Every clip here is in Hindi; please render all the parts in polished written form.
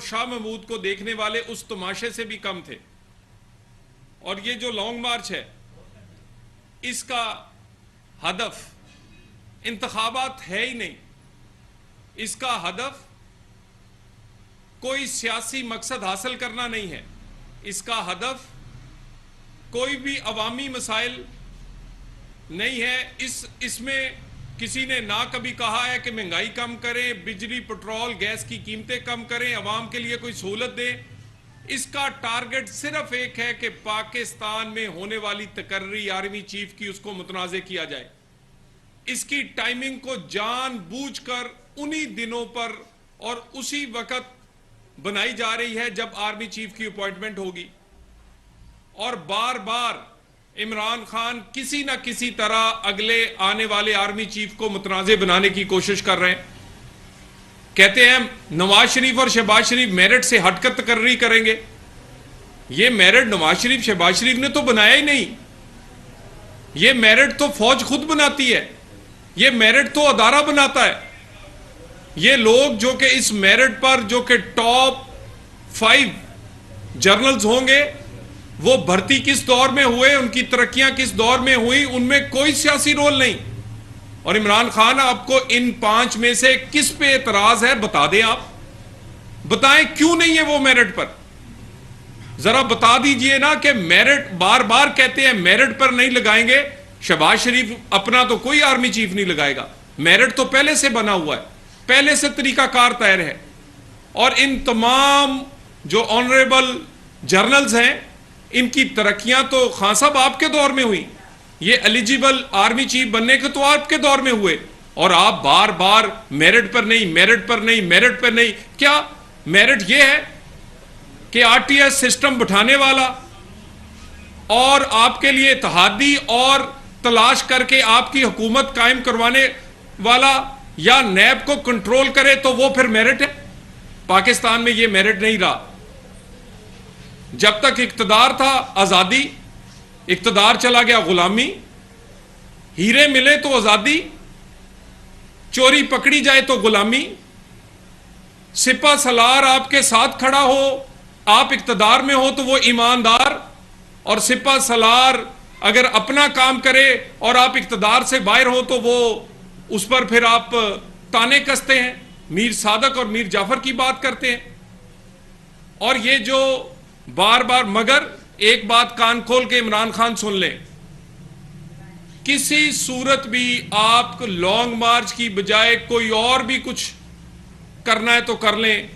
शाह महमूद को देखने वाले उस तमाशे से भी कम थे। और ये जो लॉन्ग मार्च है, इसका हदफ इंतखाबात है ही नहीं। इसका हदफ कोई सियासी मकसद हासिल करना नहीं है। इसका हदफ कोई भी अवामी मसाइल नहीं है। इसमें किसी ने ना कभी कहा है कि महंगाई कम करें, बिजली पेट्रोल गैस की कीमतें कम करें, अवाम के लिए कोई सहूलत दें। इसका टारगेट सिर्फ एक है कि पाकिस्तान में होने वाली तकर्री आर्मी चीफ की, उसको मुतनाज़े किया जाए। इसकी टाइमिंग को जानबूझकर उन्हीं दिनों पर और उसी वक्त बनाई जा रही है जब आर्मी चीफ की अपॉइंटमेंट होगी। और बार बार इमरान खान किसी ना किसी तरह अगले आने वाले आर्मी चीफ को मुतनाज़े बनाने की कोशिश कर रहे हैं। कहते हैं नवाज शरीफ और शहबाज शरीफ मेरिट से हटकर तकर्री करेंगे। ये मेरिट नवाज शरीफ शहबाज शरीफ ने तो बनाया ही नहीं। ये मेरिट तो फौज खुद बनाती है। ये मेरिट तो अदारा बनाता है। ये लोग जो कि इस मेरिट पर जो कि टॉप 5 जर्नल्स होंगे, वो भर्ती किस दौर में हुए, उनकी तरक्कियां किस दौर में हुई, उनमें कोई सियासी रोल नहीं। और इमरान खान, आपको इन 5 में से किस पे एतराज है बता दें। आप बताएं क्यों नहीं है वो मेरिट पर। जरा बता दीजिए ना कि मेरिट, बार बार कहते हैं मेरिट पर नहीं लगाएंगे। शहबाज शरीफ अपना तो कोई आर्मी चीफ नहीं लगाएगा। मेरिट तो पहले से बना हुआ है, पहले से तरीकाकार तैयार है। और इन तमाम जो ऑनरेबल जर्नल्स हैं, इनकी तरक्कियां तो खान साहब आपके दौर में हुई। ये एलिजिबल आर्मी चीफ बनने के तो आपके दौर में हुए। और आप बार बार मेरिट पर नहीं, मेरिट पर नहीं, मेरिट पर नहीं। क्या मेरिट ये है कि आरटीएस सिस्टम बिठाने वाला और आपके लिए इत्तेहादी और तलाश करके आपकी हुकूमत कायम करवाने वाला या नैब को कंट्रोल करे तो वो फिर मेरिट है? पाकिस्तान में ये मेरिट नहीं रहा। जब तक इक्तदार था आजादी, इक्तदार चला गया गुलामी। हीरे मिले तो आजादी, चोरी पकड़ी जाए तो गुलामी। सिपा सलार आपके साथ खड़ा हो, आप इक्तदार में हो तो वो ईमानदार, और सिपा सलार अगर अपना काम करे और आप इक्तदार से बाहर हो तो वो उस पर फिर आप ताने कसते हैं। मीर सादक और मीर जाफर की बात करते हैं। और ये जो बार बार, मगर एक बात कान खोल के इमरान खान सुन लें, किसी सूरत भी आप लॉन्ग मार्च की बजाय कोई और भी कुछ करना है तो कर लें।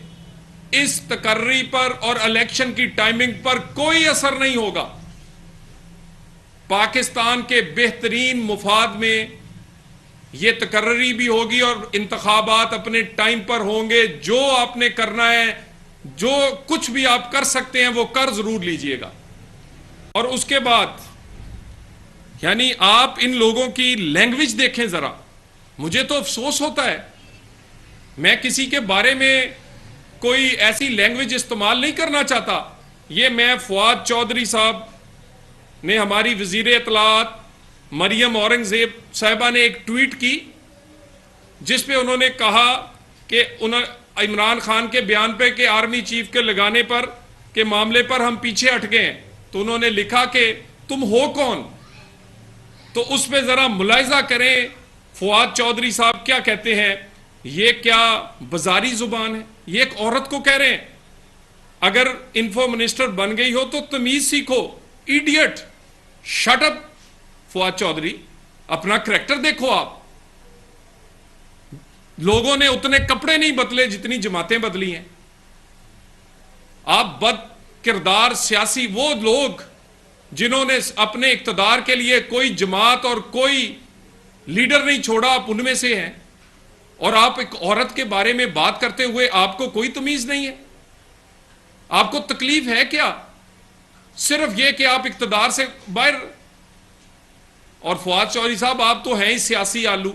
इस तकर्री पर और इलेक्शन की टाइमिंग पर कोई असर नहीं होगा। पाकिस्तान के बेहतरीन मुफाद में यह तकर्री भी होगी और इंतखाबात अपने टाइम पर होंगे। जो आपने करना है, जो कुछ भी आप कर सकते हैं वो कर जरूर लीजिएगा। और उसके बाद यानी आप इन लोगों की लैंग्वेज देखें जरा। मुझे तो अफसोस होता है, मैं किसी के बारे में कोई ऐसी लैंग्वेज इस्तेमाल नहीं करना चाहता। ये मैं फवाद चौधरी साहब ने, हमारी वजीर इत्तलात मरियम औरंगजेब साहिबा ने एक ट्वीट की जिस पे उन्होंने कहा कि इमरान खान के बयान पे कि आर्मी चीफ के लगाने पर के मामले पर हम पीछे हट गए हैं, तो उन्होंने लिखा कि तुम हो कौन। तो उस पर जरा मुलाहिजा करें फवाद चौधरी साहब क्या कहते हैं। ये क्या बाजारी जुबान है? ये एक औरत को कह रहे हैं अगर इन्फो मिनिस्टर बन गई हो तो तमीज सीखो। Idiot, shut up Fawad Chaudhry, अपना करैक्टर देखो। आप लोगों ने उतने कपड़े नहीं बदले जितनी जमातें बदली हैं। आप बद किरदार सियासी, वो लोग जिन्होंने अपने इक्तदार के लिए कोई जमात और कोई लीडर नहीं छोड़ा, आप उनमें से हैं। और आप एक औरत के बारे में बात करते हुए आपको कोई तमीज नहीं है। आपको तकलीफ है क्या? सिर्फ यह कि आप इक्तदार से बाहर। और फवाद चौधरी साहब, आप तो हैं ही सियासी आलू,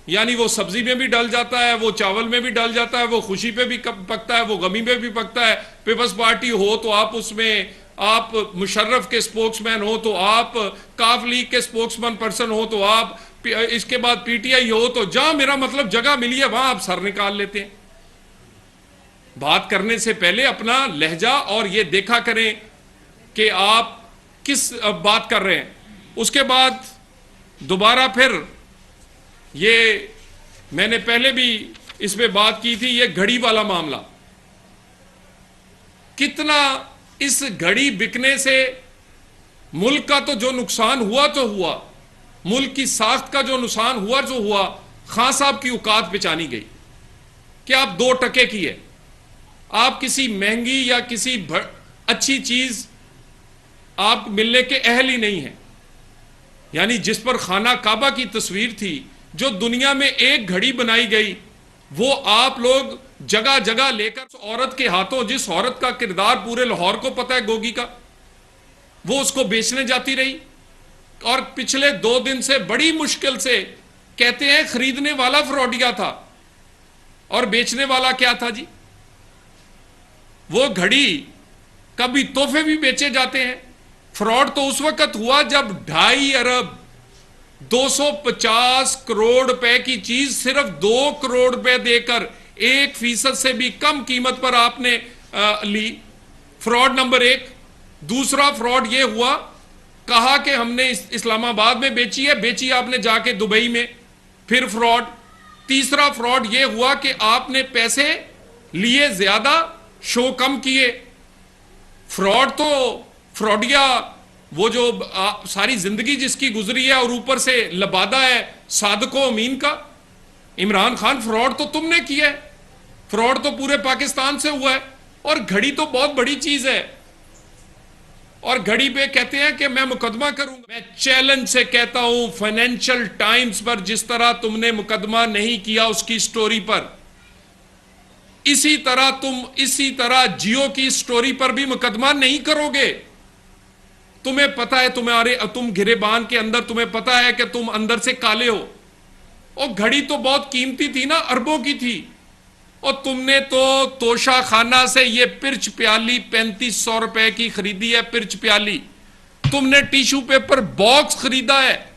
यानी वो सब्जी में भी डल जाता है, वो चावल में भी डल जाता है, वो खुशी पे भी पकता है, वो गमी में भी पकता है। पीपल्स पार्टी हो तो आप उसमें, आप मुशर्रफ के स्पोक्समैन हो तो आप, काफ लीग के स्पोक्समैन पर्सन हो तो आप, इसके बाद पीटीआई हो तो जहां मेरा मतलब जगह मिली है वहां आप सर निकाल लेते हैं। बात करने से पहले अपना लहजा और ये देखा करें कि आप किस बात कर रहे हैं। उसके बाद दोबारा फिर ये मैंने पहले भी इस पे बात की थी, ये घड़ी वाला मामला। कितना इस घड़ी बिकने से मुल्क का तो जो नुकसान हुआ तो हुआ, मुल्क की साख्त का जो नुकसान हुआ जो हुआ, खान साहब की औकात पहचानी गई कि आप 2 टके की है, आप किसी महंगी या किसी अच्छी चीज आप मिलने के अहल ही नहीं है। यानी जिस पर खाना काबा की तस्वीर थी, जो दुनिया में एक घड़ी बनाई गई, वो आप लोग जगह जगह लेकर औरत के हाथों, जिस औरत का किरदार पूरे लाहौर को पता है गोगी का, वो उसको बेचने जाती रही। और पिछले 2 दिन से बड़ी मुश्किल से कहते हैं खरीदने वाला फ्रॉडिया था और बेचने वाला क्या था जी? वो घड़ी कभी तोहफे भी बेचे जाते हैं। फ्रॉड तो उस वक्त हुआ जब 2.5 अरब 250 करोड़ रुपए की चीज सिर्फ 2 करोड़ रुपए देकर 1% से भी कम कीमत पर आपने ली। Fraud number 1। दूसरा फ्रॉड यह हुआ, कहा कि हमने इस्लामाबाद में बेची है, बेची आपने जाके दुबई में, फिर फ्रॉड। तीसरा फ्रॉड यह हुआ कि आपने पैसे लिए ज्यादा, शो कम किए। फ्रॉड तो फ्रॉडिया वो जो सारी जिंदगी जिसकी गुजरी है और ऊपर से लबादा है सादको अमीन का, इमरान खान, फ्रॉड तो तुमने किया है, फ्रॉड तो पूरे पाकिस्तान से हुआ है। और घड़ी तो बहुत बड़ी चीज है, और घड़ी पे कहते हैं कि मैं मुकदमा करूंगा। मैं चैलेंज से कहता हूं, फाइनेंशियल टाइम्स पर जिस तरह तुमने मुकदमा नहीं किया उसकी स्टोरी पर, इसी तरह जियो की स्टोरी पर भी मुकदमा नहीं करोगे। तुम्हें पता है, तुम गिरेबान के अंदर तुम्हें पता है कि तुम अंदर से काले हो। और घड़ी तो बहुत कीमती थी ना, अरबों की थी। और तुमने तो तोशा खाना से ये पिर्च प्याली 3500 रुपए की खरीदी है। पिर्च प्याली तुमने टिश्यू पेपर बॉक्स खरीदा है,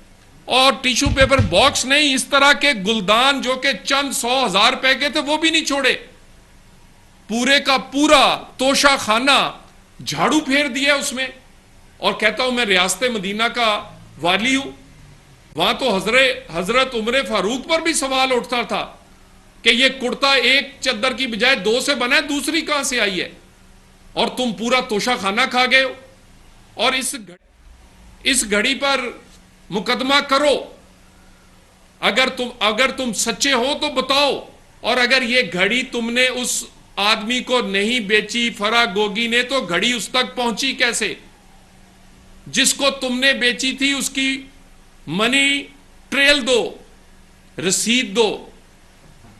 और टिश्यू पेपर बॉक्स नहीं, इस तरह के गुलदान जो कि चंद 100,000 रुपए के थे वो भी नहीं छोड़े। पूरे का पूरा तोशा खाना झाड़ू फेर दिया उसमें। और कहता हूं मैं रियासत मदीना का वाली हूं, वहां तो हजरत उमर फारूक पर भी सवाल उठता था कि ये कुर्ता एक चद्दर की बजाय 2 से बना है, दूसरी कहां से आई है? और तुम पूरा तोशा खाना खा गए हो। और इस घड़ी पर मुकदमा करो। अगर तुम सच्चे हो तो बताओ। और अगर ये घड़ी तुमने उस आदमी को नहीं बेची, फरा गोगी ने, तो घड़ी उस तक पहुंची कैसे? जिसको तुमने बेची थी उसकी मनी ट्रेल दो, रसीद दो,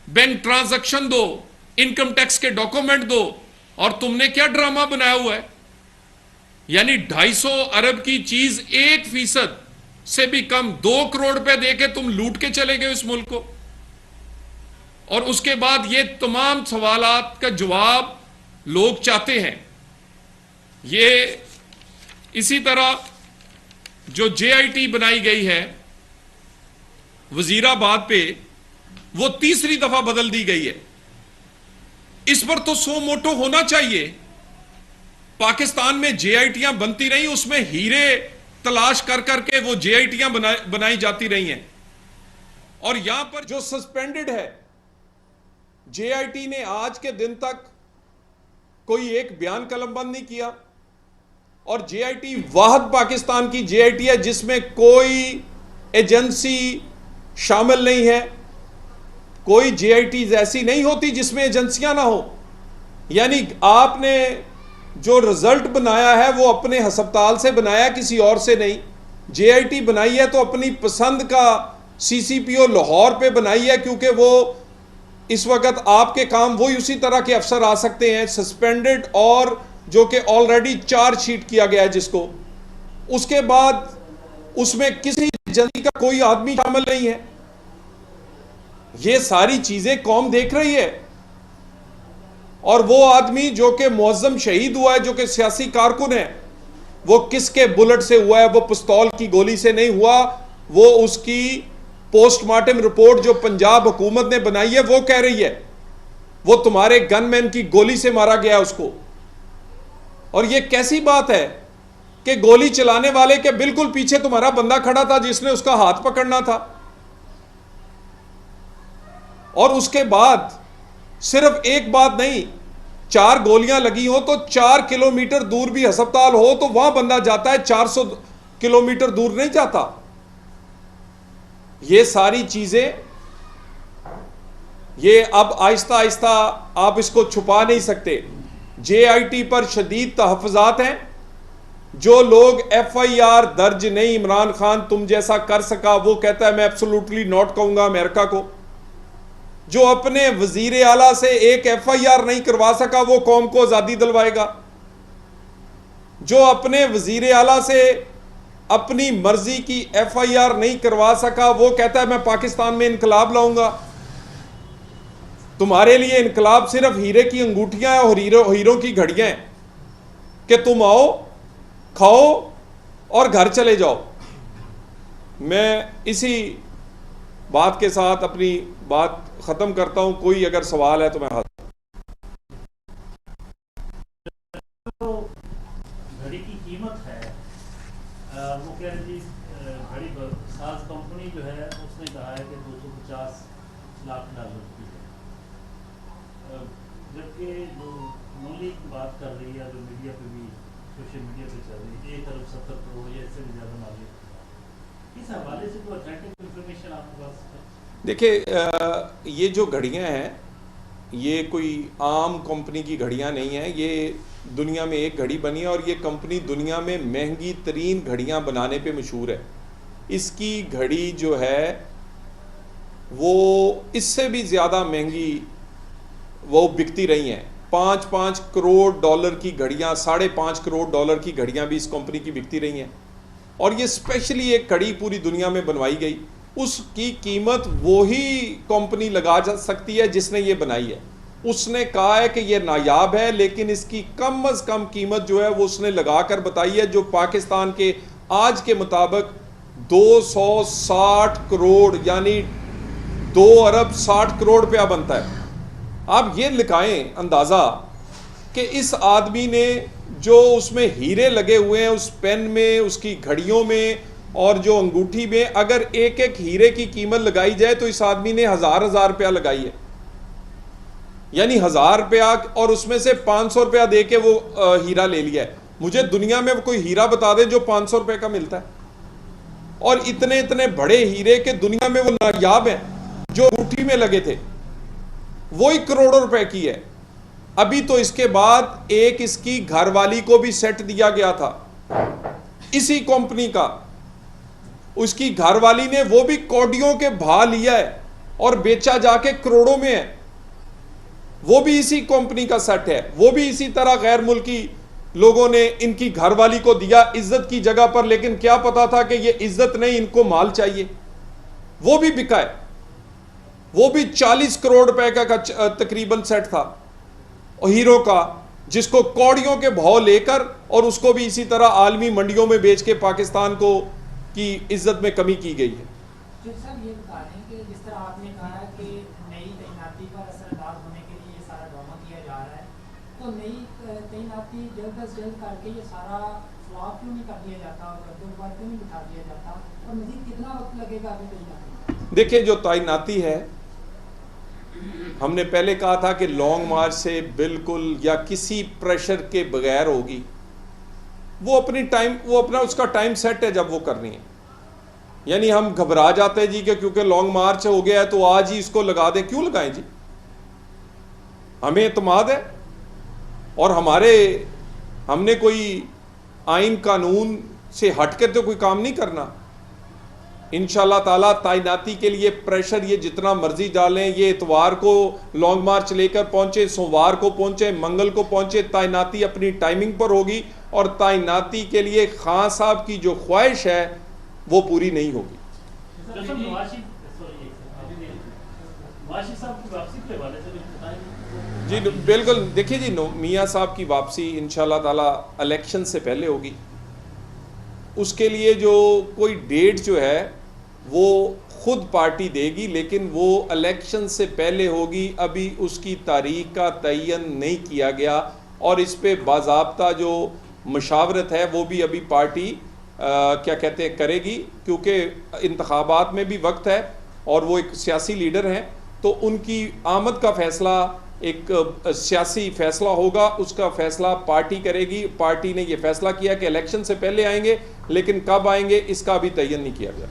बैंक ट्रांजैक्शन दो, इनकम टैक्स के डॉक्यूमेंट दो। और तुमने क्या ड्रामा बनाया हुआ है? यानी 250 अरब की चीज 1% से भी कम 2 करोड़ रुपए देके तुम लूट के चले गए इस मुल्क को। और उसके बाद ये तमाम सवालात का जवाब लोग चाहते हैं। ये इसी तरह जो JIT बनाई गई है वजीराबाद पे, वो 3री दफा बदल दी गई है। इस पर तो सो मोटो होना चाहिए। पाकिस्तान में JITयां बनती रही, उसमें हीरे तलाश कर करके वो JITयां बनाई जाती रही हैं। और यहां पर जो सस्पेंडेड है, JIT ने आज के दिन तक कोई एक बयान कलमबंद नहीं किया। और JIT वाहद पाकिस्तान की JIT है जिसमें कोई एजेंसी शामिल नहीं है। कोई JITs ऐसी नहीं होती जिसमें एजेंसियां ना हो। यानी आपने जो रिजल्ट बनाया है वो अपने हस्पताल से बनाया, किसी और से नहीं। JIT बनाई है तो अपनी पसंद का CCPO लाहौर पे बनाई है, क्योंकि वो इस वक्त आपके काम वही उसी तरह के अफसर आ सकते हैं सस्पेंडेड, और जो कि ऑलरेडी चार्जशीट किया गया है जिसको। उसके बाद उसमें किसी एजेंसी का कोई आदमी शामिल नहीं है। ये सारी चीजें कौम देख रही है। और वो आदमी जो कि मुअज्जम शहीद हुआ है, जो कि सियासी कारकुन है, वो किसके बुलेट से हुआ है? वो पिस्तौल की गोली से नहीं हुआ। वो उसकी पोस्टमार्टम रिपोर्ट जो पंजाब हुकूमत ने बनाई है वो कह रही है वो तुम्हारे गनमैन की गोली से मारा गया उसको। और ये कैसी बात है कि गोली चलाने वाले के बिल्कुल पीछे तुम्हारा बंदा खड़ा था जिसने उसका हाथ पकड़ना था, और उसके बाद सिर्फ एक बात नहीं, 4 गोलियां लगी हो तो 4 किलोमीटर दूर भी अस्पताल हो तो वहां बंदा जाता है, 400 किलोमीटर दूर नहीं जाता। ये सारी चीजें, ये अब आहिस्ता आहिस्ता आप इसको छुपा नहीं सकते। JIT पर शदीद तहफ़्फ़ुज़ात हैं। जो लोग FIR दर्ज नहीं इमरान खान तुम जैसा कर सका, वो कहता है मैं एब्सोल्युटली नॉट कहूंगा अमेरिका को। जो अपने वजीर आला से एक FIR नहीं करवा सका, वो कौम को आज़ादी दिलवाएगा। जो अपने वजीर आला से अपनी मर्जी की FIR नहीं करवा सका, वो कहता है मैं पाकिस्तान में इनकलाब लाऊंगा। तुम्हारे लिए इनकलाब सिर्फ हीरे की अंगूठियां और हीरों की घड़ियां हैं कि तुम आओ, खाओ और घर चले जाओ। मैं इसी बात के साथ अपनी बात खत्म करता हूं। कोई अगर सवाल है तो मैं हाथ। तो घड़ी की कीमत है, वो कह रही घड़ी साज कंपनी जो है उसने कहा है कि 250 लाख डॉलर की है, जबकि जो मूली की बात कर रही है, जो मीडिया पे भी सोशल मीडिया पे चल रही है 1 अरब 70 करोड़ या इससे भी ज़्यादा मालिक। इस हवाले से कोई ऑथेंटिक इंफॉर्मेशन आपके पास है? देखिए, ये जो घड़ियां हैं ये कोई आम कंपनी की घड़ियां नहीं हैं। ये दुनिया में एक घड़ी बनी है और ये कंपनी दुनिया में महंगी तरीन घड़ियां बनाने पे मशहूर है। इसकी घड़ी जो है वो इससे भी ज़्यादा महंगी वो बिकती रही हैं। 5-5 करोड़ डॉलर की घड़ियां, 5.5 करोड़ डॉलर की घड़ियां भी इस कंपनी की बिकती रही हैं। और ये स्पेशली एक घड़ी पूरी दुनिया में बनवाई गई, उसकी कीमत वही कंपनी लगा जा सकती है जिसने ये बनाई है। उसने कहा है कि ये नायाब है, लेकिन इसकी कम से कम कीमत जो है वो उसने लगाकर बताई है, जो पाकिस्तान के आज के मुताबिक 260 करोड़ यानी 2 अरब 60 करोड़ रुपया बनता है। आप ये लिखाएं अंदाज़ा कि इस आदमी ने जो उसमें हीरे लगे हुए हैं, उस पेन में, उसकी घड़ियों में और जो अंगूठी में, अगर एक एक हीरे की कीमत लगाई जाए तो इस आदमी ने हजार रुपया लगाई है। यानी 1000 रुपया, और उसमें से 500 रुपया दे के वो हीरा ले लिया है। मुझे दुनिया में कोई हीरा बता दे जो 500 रुपये का मिलता है। और इतने इतने बड़े हीरे के दुनिया में वो नायाब हैं, जो अंगूठी में लगे थे वही करोड़ों रुपए की है। अभी तो इसके बाद एक इसकी घरवाली को भी सेट दिया गया था इसी कंपनी का। उसकी घरवाली ने वो भी कौड़ियों के भाव लिया है और बेचा जाके करोड़ों में है। वो भी इसी कंपनी का सेट है। वो भी इसी तरह गैर मुल्की लोगों ने इनकी घरवाली को दिया इज्जत की जगह पर, लेकिन क्या पता था कि ये इज्जत नहीं, इनको माल चाहिए। वो भी बिका है। वो भी 40 करोड़ रुपए का तकरीबन सेट था हीरो का, जिसको कौड़ियों के भाव लेकर और उसको भी इसी तरह आलमी मंडियों में बेच के पाकिस्तान को की इज्जत में कमी की गई है। सर ये बता रहे हैं कि जिस तरह आपने कहा है कि नई तैनाती पर असरअंदाज होने के लिए ये सारा ड्रामा किया जा रहा है, तो नई तैनाती जल्द अज जल्द करके ये सारा फ्लॉप क्यों नहीं कर दिया जाता और रद्द क्यों नहीं बिठा दिया जाता, और मजीद कितना वक्त लगेगा अभी तैनाती? देखिए, जो तैनाती है, हमने पहले कहा था कि लॉन्ग मार्च से बिल्कुल या किसी प्रेशर के बगैर होगी। वो अपनी टाइम, वो अपना उसका टाइम सेट है जब वो करनी है। यानी हम घबरा जाते हैं जी कि क्योंकि लॉन्ग मार्च हो गया है तो आज ही इसको लगा दें। क्यों लगाएं जी? हमें एतमाद है और हमने कोई आइन कानून से हटकर तो कोई काम नहीं करना। इंशाल्लाह ताला तैनाती के लिए प्रेशर ये जितना मर्जी डालें, ये इतवार को लॉन्ग मार्च लेकर पहुंचे, सोमवार को पहुंचे, मंगल को पहुंचे, तैनाती अपनी टाइमिंग पर होगी। और तैनाती के लिए खान साहब की जो ख्वाहिश है वो पूरी नहीं होगी। जी बिल्कुल। देखिए जी, मियाँ साहब की वापसी इंशाल्लाह ताला इलेक्शन से पहले होगी। उसके लिए जो कोई डेट जो है वो खुद पार्टी देगी, लेकिन वो इलेक्शन से पहले होगी। अभी उसकी तारीख का तयन नहीं किया गया और इस पे बाज़ाब्ता जो मशावरत है वो भी अभी पार्टी क्या कहते हैं करेगी, क्योंकि इंतखाबात में भी वक्त है और वो एक सियासी लीडर हैं, तो उनकी आमद का फ़ैसला एक सियासी फ़ैसला होगा, उसका फ़ैसला पार्टी करेगी। पार्टी ने ये फ़ैसला किया कि इलेक्शन से पहले आएंगे, लेकिन कब आएंगे इसका अभी तयन नहीं किया गया।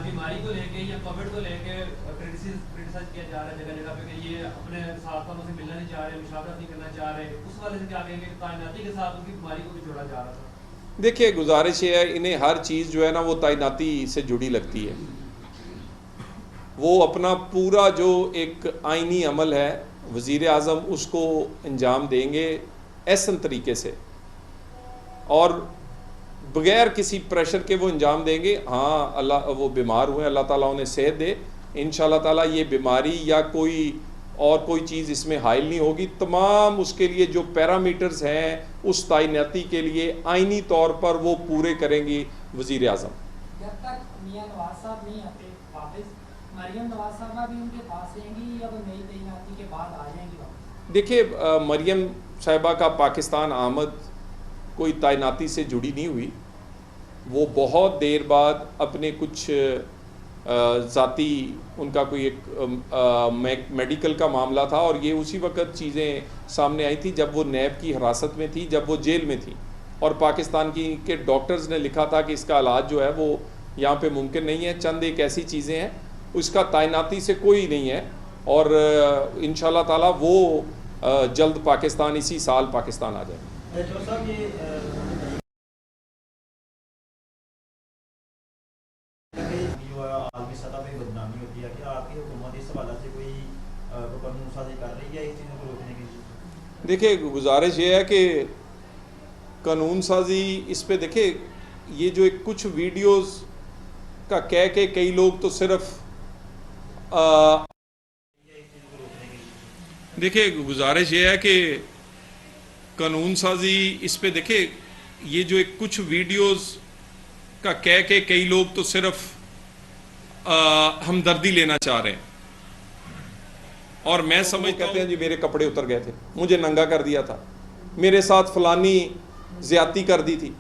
बीमारी को लेके या कोविड को लेके क्रिटिसाइज किया जा रहा है जगह जगह पे कि ये अपने साथियों से मिलना नहीं चाह रहे, मुशावरत नहीं करना चाह रहे, उस वाले से क्या कहेंगे तैनाती के साथ उनकी बीमारी को भी जोड़ा जा रहा था। देखिए, गुजारिश ये है, इन्हें हर चीज़ जो है ना वो तैनाती से जुड़ी लगती है। वो अपना पूरा जो एक आइनी अमल है वज़ीर आज़म उसको अंजाम देंगे एहसन तरीके से और बगैर किसी प्रेशर के वो अंजाम देंगे। हाँ, अल्लाह वो बीमार हुए, अल्लाह ताला उन्हें सेहत दे, इंशाल्लाह ताला ये बीमारी या कोई और कोई चीज़ इसमें हाइल नहीं होगी। तमाम उसके लिए जो पैरामीटर्स हैं उस तैनाती के लिए आइनी तौर पर वो पूरे करेंगी वज़ीर आज़म। जब तक मियां नवाज साहब नहीं आते वापस, मरियम नवाज साहबा भी उनके पास रहेंगी या वो नई तैनाती के बाद आ जाएंगी वापस? देखिए, मरियम साहिबा का पाकिस्तान आमद कोई तैनाती से जुड़ी नहीं हुई। वो बहुत देर बाद अपने कुछ ज़ाती उनका कोई एक मेडिकल का मामला था और ये उसी वक्त चीज़ें सामने आई थी जब वो नैब की हिरासत में थी, जब वो जेल में थी और पाकिस्तान के डॉक्टर्स ने लिखा था कि इसका इलाज जो है वो यहाँ पे मुमकिन नहीं है। चंद एक ऐसी चीज़ें हैं, उसका तैनाती से कोई नहीं है और इंशाल्लाह ताला वो जल्द पाकिस्तान इसी साल पाकिस्तान आ जाए। आलमी सतह पे बदनामी होती है कि आपकी हुकूमत इस हवाले से कोई कानून साजी कर रही है इस चीज़ों को रोकने के लिए? देखिए, गुजारिश ये है कि कानून साजी इस पे देखिए, ये जो एक कुछ वीडियोस का कह के कई लोग तो सिर्फ देखिए, गुजारिश ये है कि कानून साजी इस पे देखिए, ये जो एक कुछ वीडियोस का कह के कई लोग तो सिर्फ हमदर्दी लेना चाह रहे हैं और मैं समझ कहते हैं जी मेरे कपड़े उतर गए थे, मुझे नंगा कर दिया था, मेरे साथ फलानी ज्यादती कर दी थी।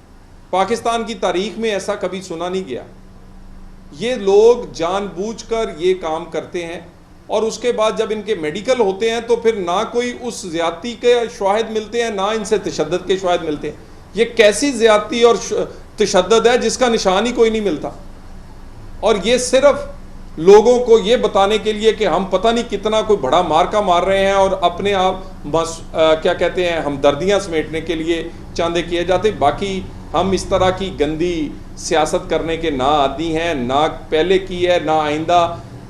पाकिस्तान की तारीख में ऐसा कभी सुना नहीं गया। ये लोग जानबूझकर ये काम करते हैं और उसके बाद जब इनके मेडिकल होते हैं तो फिर ना कोई उस ज्यादती के शवाहिद मिलते हैं, ना इनसे तशद्दुद के शवाहिद मिलते हैं। ये कैसी ज्यादती और तशद्दुद है जिसका निशान ही कोई नहीं मिलता और ये सिर्फ लोगों को ये बताने के लिए कि हम पता नहीं कितना कोई बड़ा मार्का मार रहे हैं और अपने आप क्या कहते हैं हमदर्दियाँ समेटने के लिए चांदे किए जाते। बाकी हम इस तरह की गंदी सियासत करने के ना आदी हैं, ना पहले की है ना आइंदा।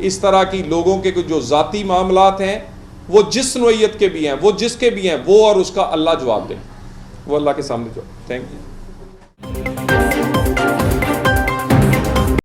इस तरह की लोगों के जो ज़ाती मामलात हैं वो जिस नोयत के भी हैं, वो जिसके भी हैं, वो और उसका अल्लाह जवाब दे, वो अल्लाह के सामने जो। Thank you.